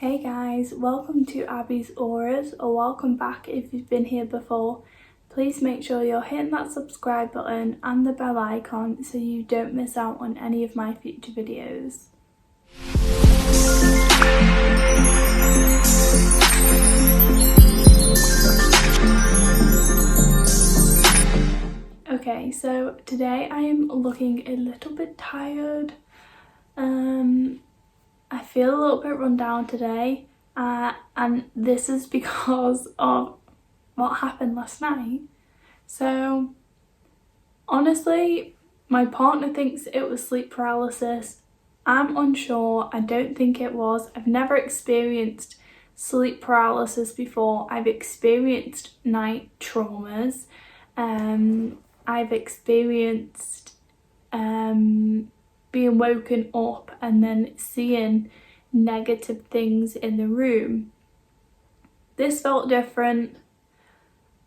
Hey guys, welcome to Abby's Auras, or welcome back if you've been here before. Please make sure you're hitting that subscribe button and the bell icon so you don't miss out on any of my future videos. Okay, so today I am looking a little bit tired. I feel a little bit run down today, and this is because of what happened last night. So honestly, my partner thinks it was sleep paralysis. I'm unsure. I don't think it was. I've never experienced sleep paralysis before. I've experienced night traumas. I've experienced being woken up and then seeing negative things in the room. This felt different.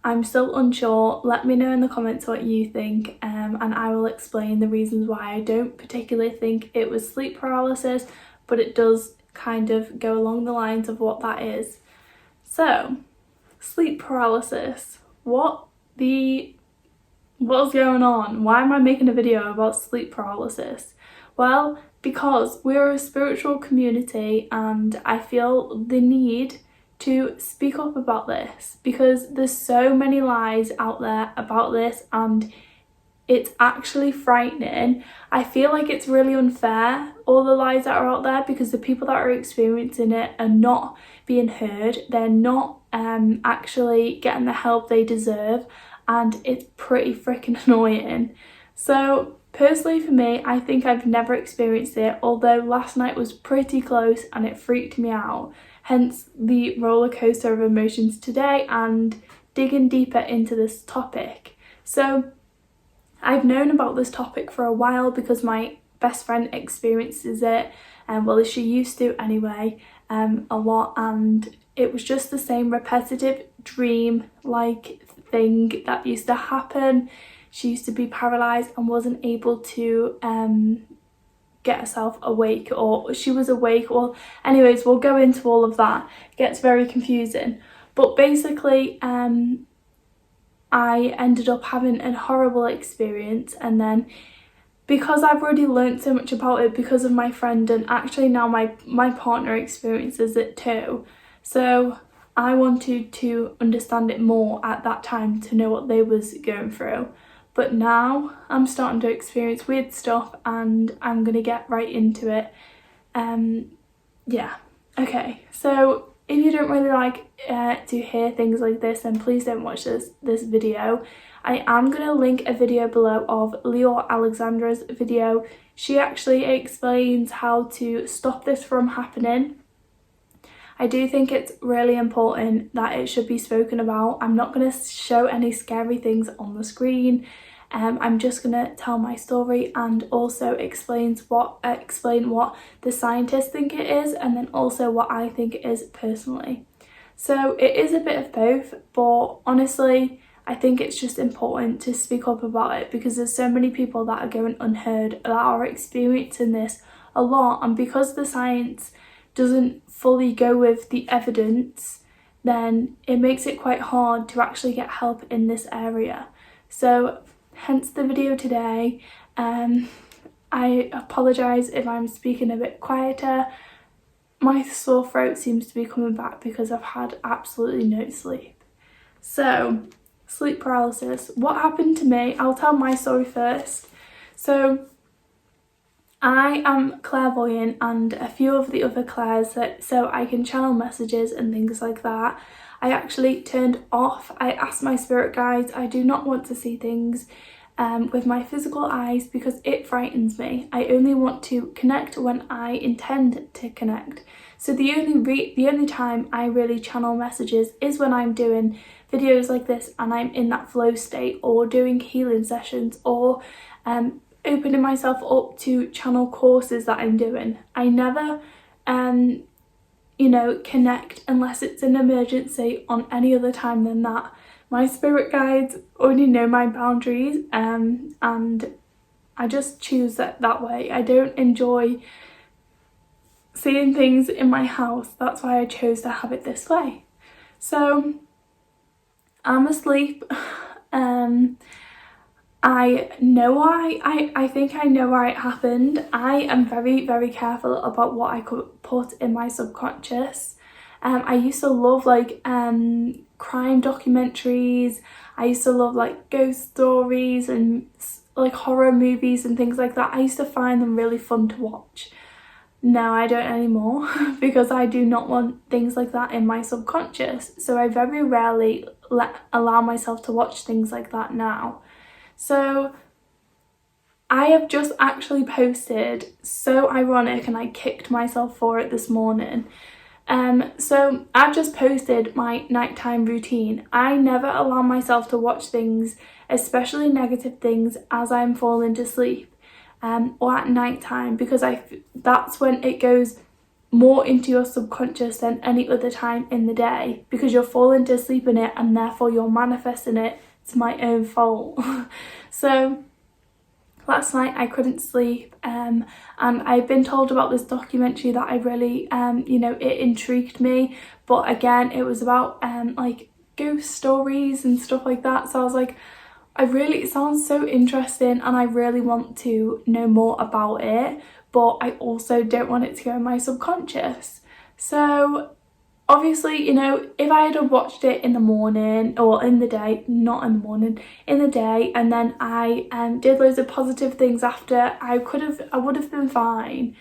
I'm still unsure. Let me know in the comments what you think, and I will explain the reasons why I don't particularly think it was sleep paralysis, but it does kind of go along the lines of what that is. So, sleep paralysis. What's going on? Why am I making a video about sleep paralysis? Well, because we're a spiritual community and I feel the need to speak up about this because there's so many lies out there about this and it's actually frightening. I feel like it's really unfair, all the lies that are out there, because the people that are experiencing it are not being heard. They're not actually getting the help they deserve, and it's pretty freaking annoying. So personally for me, I think I've never experienced it, although last night was pretty close and it freaked me out. Hence the roller coaster of emotions today and digging deeper into this topic. So I've known about this topic for a while because my best friend experiences it, and well, she used to anyway, a lot, and it was just the same repetitive dream like thing that used to happen. She used to be paralysed and wasn't able to get herself awake, or she was awake, or anyways, we'll go into all of that. It gets very confusing. But basically, I ended up having a horrible experience, and then because I've already learned so much about it because of my friend, and actually now my partner experiences it too. So I wanted to understand it more at that time to know what they was going through. But now I'm starting to experience weird stuff and I'm going to get right into it. Yeah. Okay, so if you don't really like to hear things like this, then please don't watch this video. I am going to link a video below of Leeor Alexandra's video. She actually explains how to stop this from happening. I do think it's really important that it should be spoken about. I'm not going to show any scary things on the screen. I'm just going to tell my story and also explain what the scientists think it is, and then also what I think it is personally. So it is a bit of both, but honestly I think it's just important to speak up about it because there's so many people that are going unheard that are experiencing this a lot, and because the science doesn't fully go with the evidence, then it makes it quite hard to actually get help in this area. So hence the video today. I apologise if I'm speaking a bit quieter. My sore throat seems to be coming back because I've had absolutely no sleep. So, sleep paralysis. What happened to me? I'll tell my story first. So I am clairvoyant and a few of the other clairs, so I can channel messages and things like that. I actually turned off. I asked my spirit guides, I do not want to see things with my physical eyes because it frightens me. I only want to connect when I intend to connect. So the only time I really channel messages is when I'm doing videos like this and I'm in that flow state, or doing healing sessions, or opening myself up to channel courses that I'm doing. I never connect unless it's an emergency on any other time than that. My spirit guides already know my boundaries, and I just choose that way. I don't enjoy seeing things in my house. That's why I chose to have it this way. So I'm asleep. I know why. I think I know why it happened. I am very, very careful about what I could put in my subconscious. I used to love like crime documentaries. I used to love like ghost stories and like horror movies and things like that. I used to find them really fun to watch. No, I don't anymore because I do not want things like that in my subconscious. So I very rarely allow myself to watch things like that now. So I have just actually posted, so ironic, and I kicked myself for it this morning. So I've just posted my nighttime routine. I never allow myself to watch things, especially negative things, as I'm falling to sleep, or at nighttime, because that's when it goes more into your subconscious than any other time in the day, because you're falling to sleep in it and therefore you're manifesting it. It's my own fault. So last night I couldn't sleep, and I've been told about this documentary that I really, it intrigued me. But again, it was about like ghost stories and stuff like that. So I was like, it sounds so interesting and I really want to know more about it. But I also don't want it to go in my subconscious. So obviously, if I had watched it in the morning or in the day, not in the morning, in the day, and then I did loads of positive things after, I would have been fine.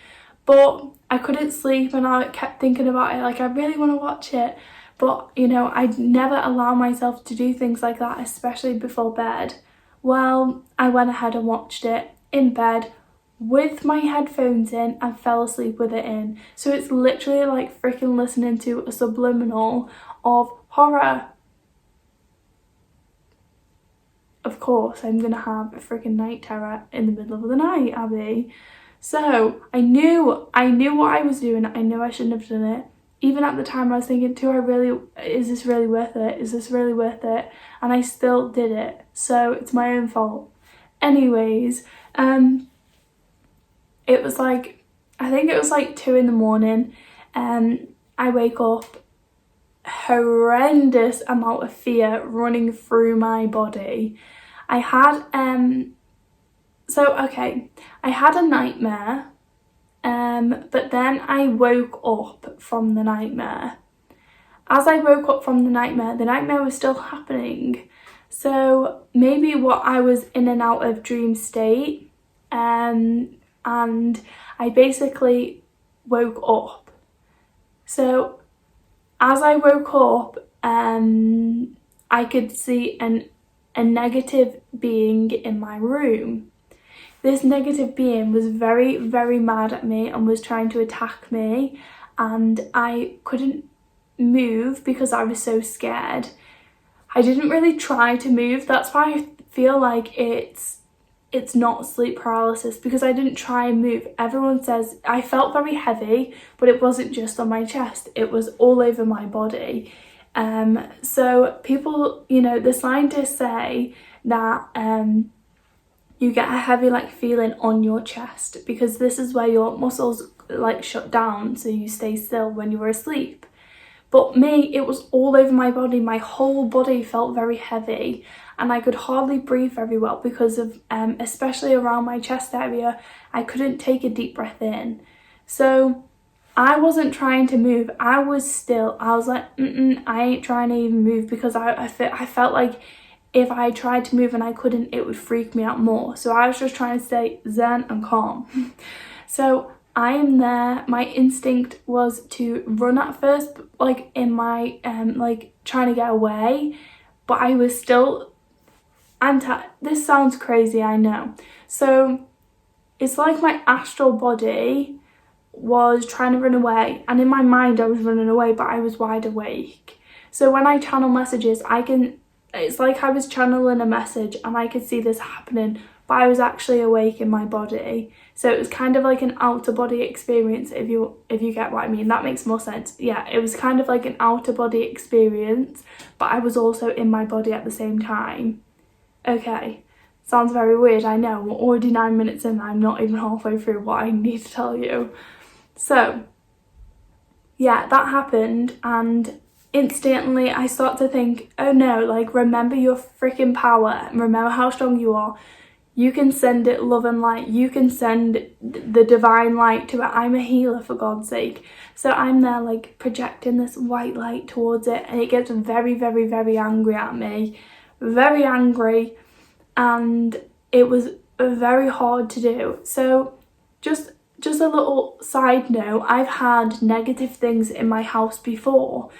But I couldn't sleep and I kept thinking about it, like I really want to watch it. But, I'd never allow myself to do things like that, especially before bed. Well, I went ahead and watched it in bed with my headphones in and fell asleep with it in. So it's literally like freaking listening to a subliminal of horror. Of course, I'm gonna have a freaking night terror in the middle of the night, Abby. So I knew what I was doing. I knew I shouldn't have done it. Even at the time I was thinking, is this really worth it? Is this really worth it? And I still did it. So it's my own fault. Anyways, it was like, I think it was like 2 a.m. I wake up, horrendous amount of fear running through my body. I had a nightmare, but then I woke up from the nightmare. As I woke up from the nightmare was still happening. So maybe I was in and out of dream state, and I basically woke up. So as I woke up, I could see a negative being in my room. This negative being was very, very mad at me and was trying to attack me, and I couldn't move because I was so scared. I didn't really try to move. That's why I feel like it's not sleep paralysis, because I didn't try and move. Everyone says I felt very heavy, but it wasn't just on my chest, it was all over my body. So people, the scientists say that you get a heavy feeling on your chest, because this is where your muscles shut down, so you stay still when you were asleep. But me, it was all over my body. My whole body felt very heavy, and I could hardly breathe very well because of, especially around my chest area, I couldn't take a deep breath in. So I wasn't trying to move. I was still. I was like, I ain't trying to even move, because I felt like if I tried to move and I couldn't, it would freak me out more. So I was just trying to stay zen and calm. So I am there. My instinct was to run at first, in my trying to get away, but I was still this sounds crazy, I know. So it's like my astral body was trying to run away, and in my mind I was running away, but I was wide awake. So when I channel messages, it's like I was channeling a message and I could see this happening, but I was actually awake in my body. So it was kind of like an outer body experience, if you get what I mean. That makes more sense. Yeah, it was kind of like an outer body experience, but I was also in my body at the same time. Okay, sounds very weird, I know. We're already 9 minutes in, I'm not even halfway through what I need to tell you. So yeah, that happened, and instantly I start to think, oh no, like, remember your freaking power, remember how strong you are. You can send it love and light. You can send the divine light to it. I'm a healer, for God's sake. So I'm there like projecting this white light towards it, and it gets very, very, very angry at me. Very angry. And it was very hard to do. So just a little side note, I've had negative things in my house before.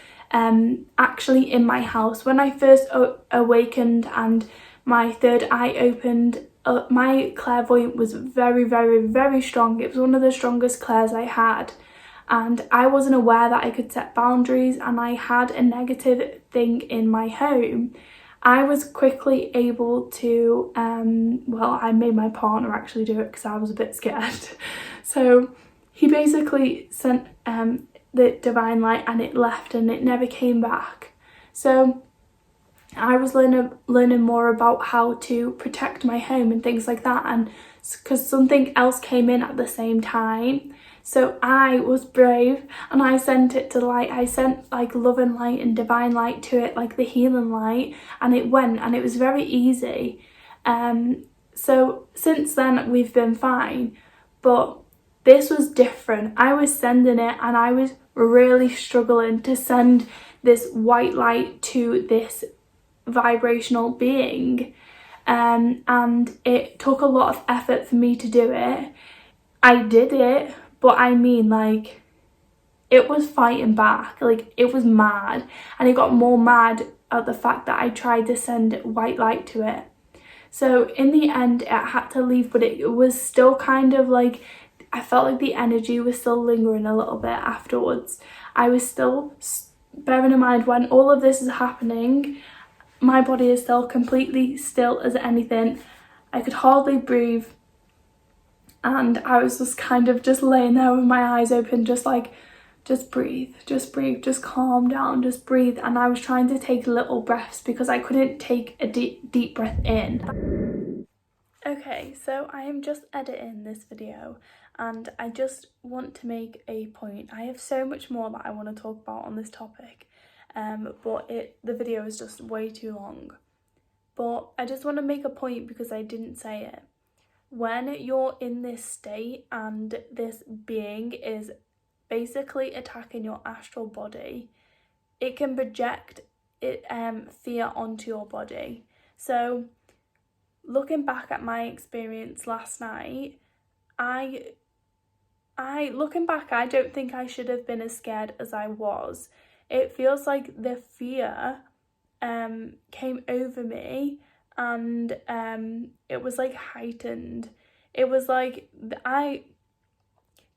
Actually in my house. When I first awakened and my third eye opened, my clairvoyant was very, very, very strong. It was one of the strongest clairs I had, and I wasn't aware that I could set boundaries, and I had a negative thing in my home. I was quickly able to, well, I made my partner actually do it because I was a bit scared. So he basically sent the divine light, and it left and it never came back. So I was learning more about how to protect my home and things like that, and because something else came in at the same time. So I was brave and I sent it to light. I sent like love and light and divine light to it, like the healing light, and it went, and it was very easy. So since then we've been fine, but this was different. I was sending it, and I was really struggling to send this white light to this vibrational being, and it took a lot of effort for me to do it. I did it, but I mean, like, it was fighting back, like it was mad, and it got more mad at the fact that I tried to send white light to it. So in the end it had to leave, but it was still kind of like, I felt like the energy was still lingering a little bit afterwards. I was still, bearing in mind when all of this is happening, my body is still completely still as anything. I could hardly breathe, and I was just kind of just laying there with my eyes open, just like, just breathe, just calm down, just breathe. And I was trying to take little breaths because I couldn't take a deep breath in. Okay, so I am just editing this video, and I just want to make a point. I have so much more that I want to talk about on this topic. But the video is just way too long. But I just want to make a point because I didn't say it. When you're in this state and this being is basically attacking your astral body, it can project fear onto your body. So looking back at my experience last night, I don't think I should have been as scared as I was. It feels like the fear came over me, and it was like heightened. It was like, I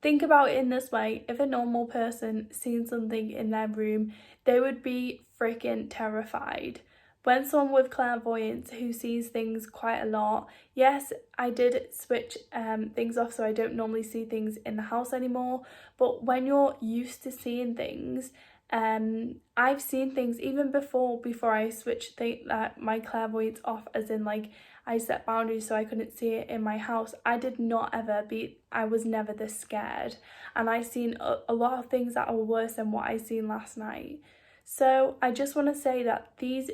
think about it in this way: if a normal person seen something in their room, they would be freaking terrified. When someone with clairvoyance who sees things quite a lot, yes, I did switch things off, so I don't normally see things in the house anymore, but when you're used to seeing things, I've seen things even before I switched my clairvoyance off, as in like I set boundaries so I couldn't see it in my house. I was never this scared, and I've seen a lot of things that are worse than what I seen last night. So I just want to say that these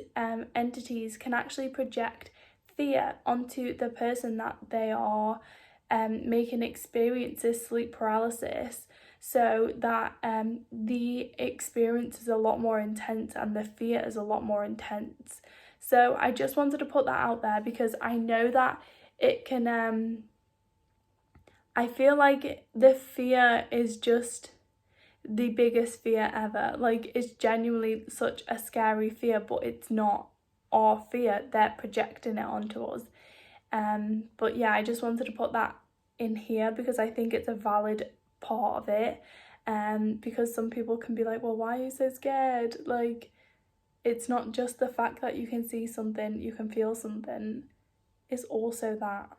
entities can actually project fear onto the person that they are making experience this sleep paralysis, so that the experience is a lot more intense and the fear is a lot more intense. So I just wanted to put that out there because I know that it can, I feel like the fear is just the biggest fear ever. Like, it's genuinely such a scary fear, but it's not our fear. They're projecting it onto us. But yeah, I just wanted to put that in here because I think it's a valid part of it. Because some people can be like, well, why are you so scared? Like, it's not just the fact that you can see something, you can feel something. It's also that.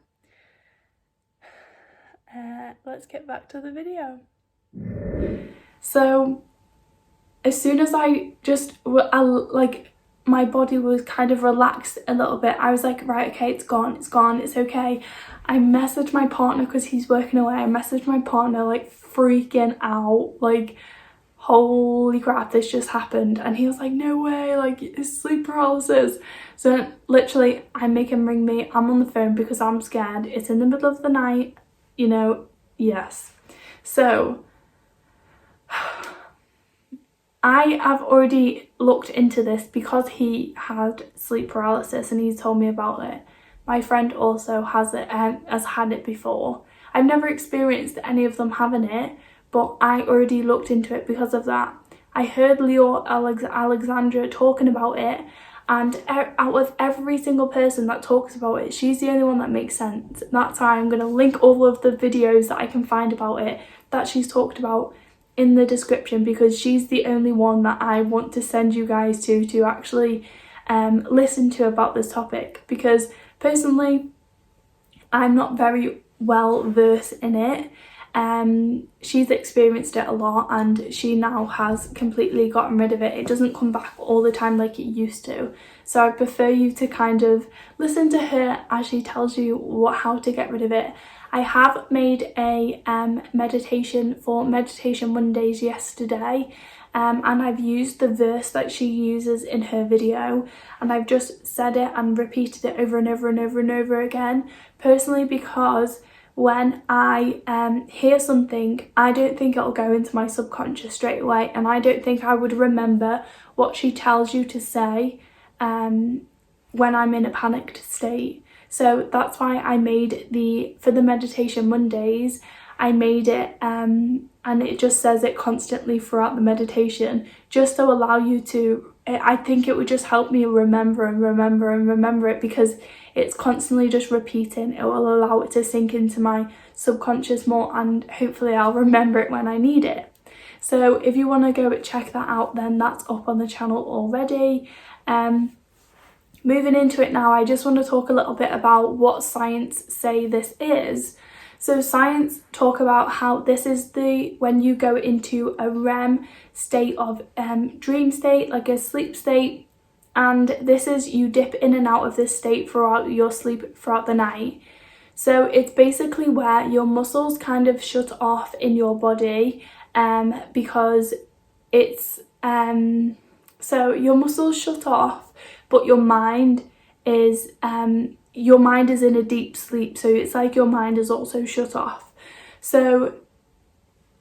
Let's get back to the video. So as soon as my body was kind of relaxed a little bit, I was like, right, okay, it's gone, it's okay. I messaged my partner because he's working away. I messaged my partner like freaking out, like holy crap, this just happened. And he was like, no way, like it's sleep paralysis. So literally I make him ring me, I'm on the phone because I'm scared, it's in the middle of the night, you know. Yes, so I have already looked into this because he had sleep paralysis and he's told me about it. My friend also has had it before. I've never experienced any of them having it, but I already looked into it because of that. I heard Leeor Alexandra talking about it, and out of every single person that talks about it, she's the only one that makes sense. That's why I'm going to link all of the videos that I can find about it that she's talked about in the description, because she's the only one that I want to send you guys to actually listen to about this topic, because personally I'm not very well versed in it. She's experienced it a lot and she now has completely gotten rid of it. It doesn't come back all the time like it used to. So I prefer you to kind of listen to her as she tells you how to get rid of it. I have made a meditation for Meditation Mondays yesterday, and I've used the verse that she uses in her video, and I've just said it and repeated it over and over and over and over again, personally because when I hear something, I don't think it'll go into my subconscious straight away, and I don't think I would remember what she tells you to say when I'm in a panicked state. So that's why I made for the Meditation Mondays, I made it and it just says it constantly throughout the meditation, just to allow you to, I think it would just help me remember and remember and remember it, because it's constantly just repeating. It will allow it to sink into my subconscious more, and hopefully I'll remember it when I need it. So if you want to go check that out, then that's up on the channel already. Moving into it now, I just want to talk a little bit about what science say this is. So science talk about how this is when you go into a REM state of dream state, like a sleep state, and this is you dip in and out of this state throughout your sleep throughout the night. So it's basically where your muscles kind of shut off in your body, because it's so your muscles shut off, but your mind is in a deep sleep, so it's like your mind is also shut off. So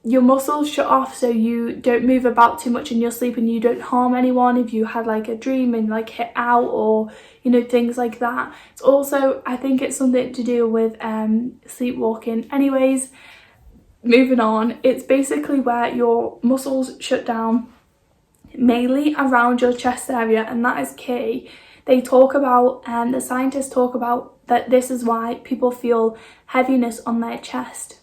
your muscles shut off so you don't move about too much in your sleep and you don't harm anyone if you had like a dream and like hit out, or you know, things like that. It's also, I think it's something to do with sleepwalking. Anyways, moving on, it's basically where your muscles shut down, mainly around your chest area, and that is key. They talk about, the scientists talk about that this is why people feel heaviness on their chest.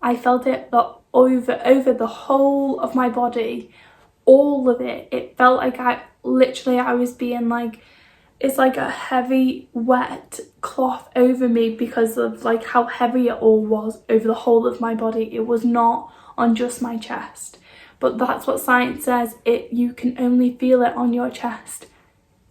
I felt it over the whole of my body, all of it. It felt like I was being like, it's like a heavy wet cloth over me because of like how heavy it all was over the whole of my body. It was not on just my chest. But that's what science says, you can only feel it on your chest.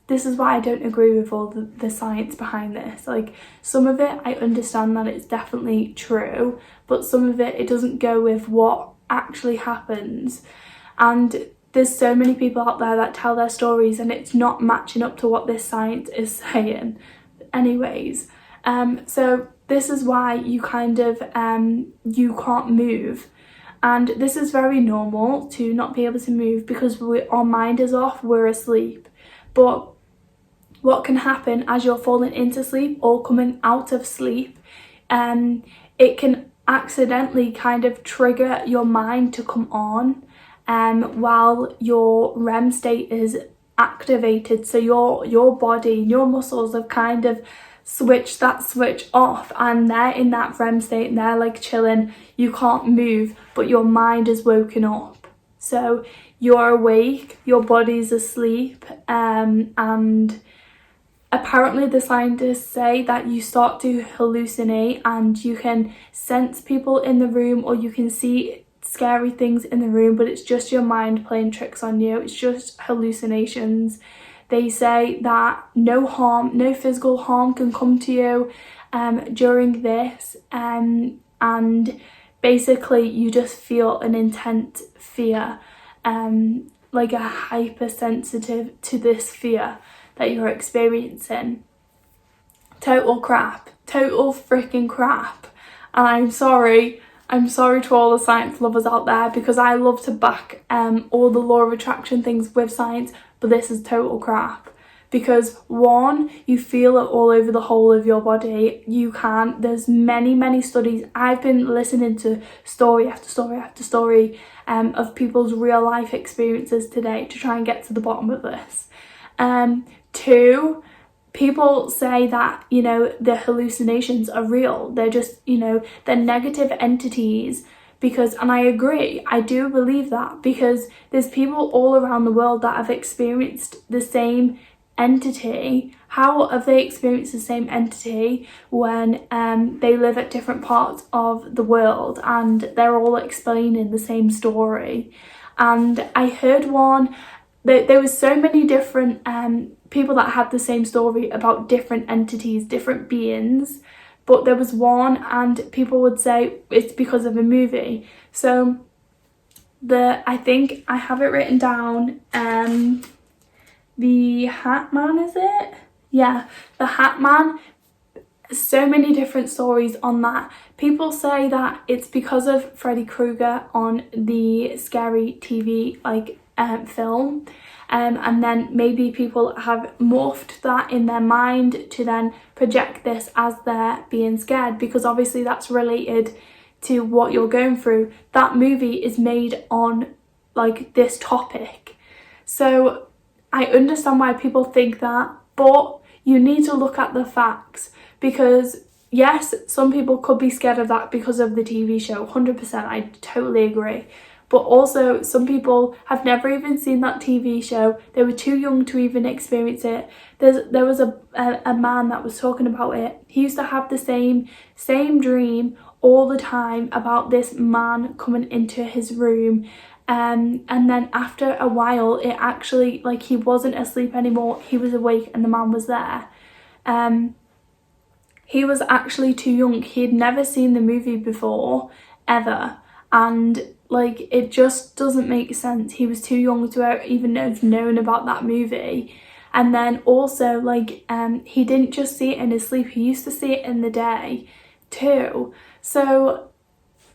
This is why I don't agree with all the science behind this. Like, some of it, I understand that it's definitely true, but some of it doesn't go with what actually happens. And there's so many people out there that tell their stories and it's not matching up to what this science is saying. Anyways, so this is why you kind of, you can't move. And this is very normal to not be able to move because our mind is off, we're asleep. But what can happen as you're falling into sleep or coming out of sleep, it can accidentally kind of trigger your mind to come on while your REM state is activated. So your body, your muscles have kind of switched that switch off and they're in that REM state and they're like chilling. You can't move, but your mind is woken up. So you're awake, your body's asleep, and apparently the scientists say that you start to hallucinate and you can sense people in the room or you can see scary things in the room, but it's just your mind playing tricks on you. It's just hallucinations. They say that no physical harm can come to you during this, and basically you just feel an intense fear, like a hypersensitive to this fear that you're experiencing. Total crap. Total freaking crap. And I'm sorry to all the science lovers out there, because I love to back all the law of attraction things with science, but this is total crap. Because one, you feel it all over the whole of your body. There's many studies. I've been listening to story after story after story of people's real life experiences today to try and get to the bottom of this. Two, people say that, you know, the hallucinations are real. They're just, you know, they're negative entities. Because, and I agree, I do believe that, because there's people all around the world that have experienced the same entity. How have they experienced the same entity when they live at different parts of the world and they're all explaining the same story? And I heard one, there was so many different people that had the same story about different entities, different beings, but there was one, and people would say it's because of a movie. So I think I have it written down, the Hat Man, is it? Yeah, the Hat Man. So many different stories on that. People say that it's because of Freddy Krueger on the Scary TV film, and then maybe people have morphed that in their mind to then project this as they're being scared, because obviously that's related to what you're going through. That movie is made on like this topic, so I understand why people think that, but you need to look at the facts, because yes, some people could be scared of that because of the TV show, 100%, I totally agree. But also some people have never even seen that TV show. They were too young to even experience it. There was a man that was talking about it. He used to have the same dream all the time about this man coming into his room. And then after a while, it actually, like, he wasn't asleep anymore. He was awake and the man was there. He was actually too young. He had never seen the movie before, ever. And like, it just doesn't make sense. He was too young to even have known about that movie. And then also, like, he didn't just see it in his sleep. He used to see it in the day too. So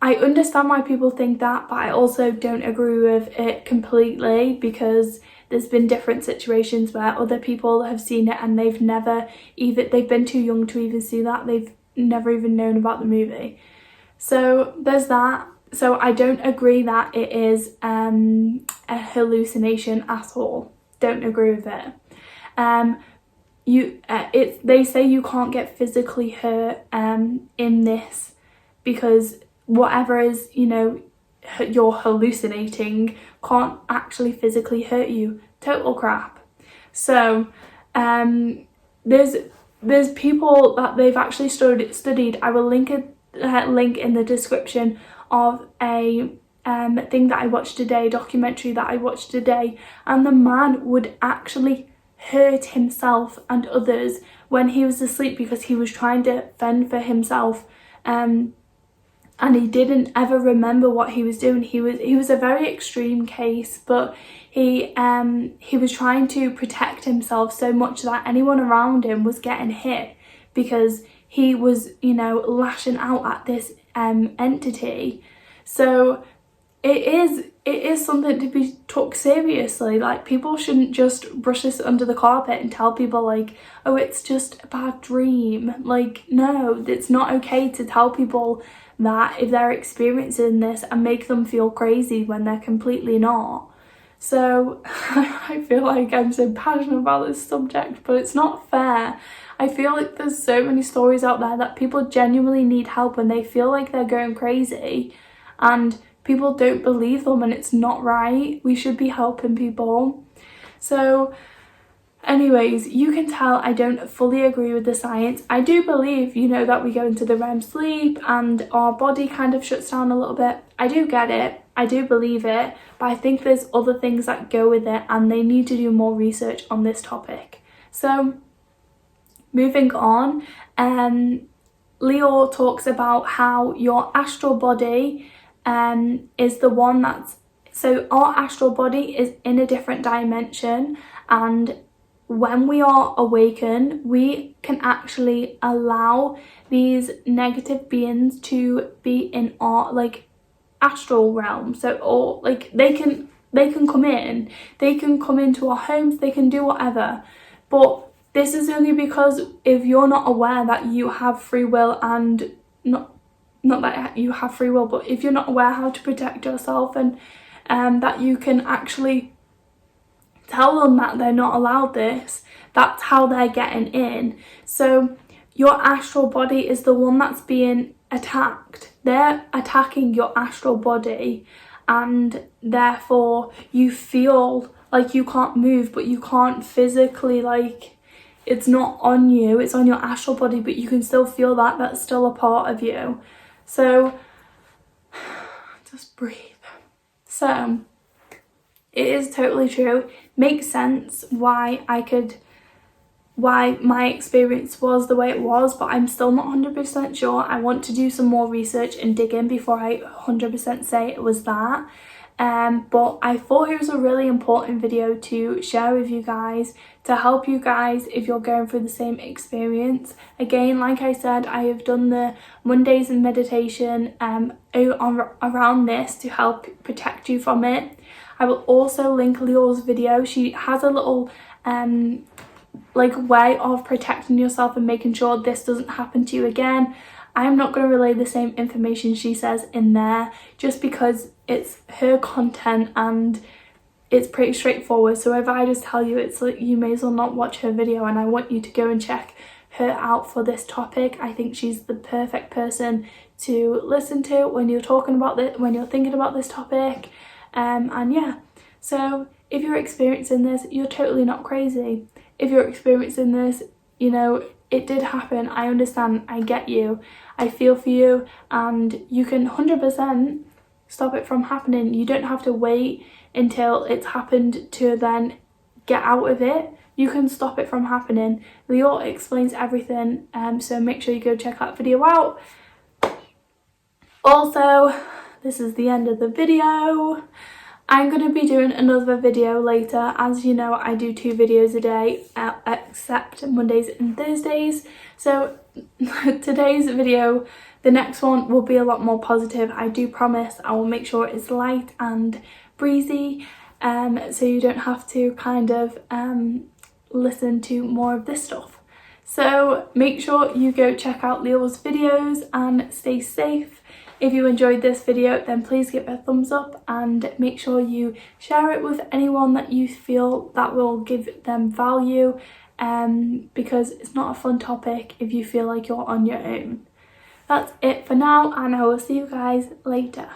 I understand why people think that, but I also don't agree with it completely, because there's been different situations where other people have seen it and they've been too young to even see that. They've never even known about the movie. So there's that. So I don't agree that it is a hallucination at all. Don't agree with it. They say you can't get physically hurt in this, because whatever is, you know, you're hallucinating can't actually physically hurt you. Total crap. So there's people that they've actually studied. I will link a link in the description of a thing that I watched today, documentary that I watched today, and the man would actually hurt himself and others when he was asleep because he was trying to fend for himself, and he didn't ever remember what he was doing. He was a very extreme case, but he was trying to protect himself so much that anyone around him was getting hit, because he was, you know, lashing out at this entity. So it is something to be took seriously. Like, people shouldn't just brush this under the carpet and tell people like, oh, it's just a bad dream. Like, no, it's not okay to tell people that if they're experiencing this and make them feel crazy when they're completely not. So I feel like I'm so passionate about this subject, but it's not fair. I feel like there's so many stories out there that people genuinely need help when they feel like they're going crazy, and people don't believe them, and it's not right. We should be helping people. So anyways, you can tell I don't fully agree with the science. I do believe, you know, that we go into the REM sleep and our body kind of shuts down a little bit. I do get it. I do believe it. But I think there's other things that go with it, and they need to do more research on this topic. So moving on, Leeor talks about how your astral body is the one that's, so our astral body is in a different dimension, and when we are awakened, we can actually allow these negative beings to be in our like astral realm. So, or like they can come in, they can come into our homes, they can do whatever. But this is only because if you're not aware that you have free will, and not that you have free will, but if you're not aware how to protect yourself, and that you can actually tell them that they're not allowed this, that's how they're getting in. So your astral body is the one that's being attacked. They're attacking your astral body, and therefore you feel like you can't move, but you can't physically, like, it's not on you, it's on your astral body, but you can still feel that that's still a part of you. So just breathe. So it is totally true. Makes sense why my experience was the way it was, but I'm still not 100% sure. I want to do some more research and dig in before I 100% say it was that. But I thought it was a really important video to share with you guys, to help you guys if you're going through the same experience. Again, like I said, I have done the Mondays in meditation around this to help protect you from it. I will also link Leeor's video. She has a little like way of protecting yourself and making sure this doesn't happen to you again. I'm not going to relay the same information she says in there, just because it's her content and it's pretty straightforward. So if I just tell you, it's like, you may as well not watch her video, and I want you to go and check her out for this topic. I think she's the perfect person to listen to when you're talking about this, when you're thinking about this topic. And yeah, so if you're experiencing this, you're totally not crazy. If you're experiencing this, you know, it did happen. I understand. I get you. I feel for you, and you can 100% stop it from happening. You don't have to wait until it's happened to then get out of it. You can stop it from happening. Leeor explains everything, so make sure you go check that video out. Also, this is the end of the video. I'm going to be doing another video later. As you know, I do 2 videos a day, except Mondays and Thursdays. So today's video, the next one, will be a lot more positive. I do promise. I will make sure it's light and breezy, so you don't have to kind of listen to more of this stuff. So make sure you go check out Leeor's videos and stay safe. If you enjoyed this video, then please give it a thumbs up, and make sure you share it with anyone that you feel that will give them value, because it's not a fun topic if you feel like you're on your own. That's it for now, and I will see you guys later.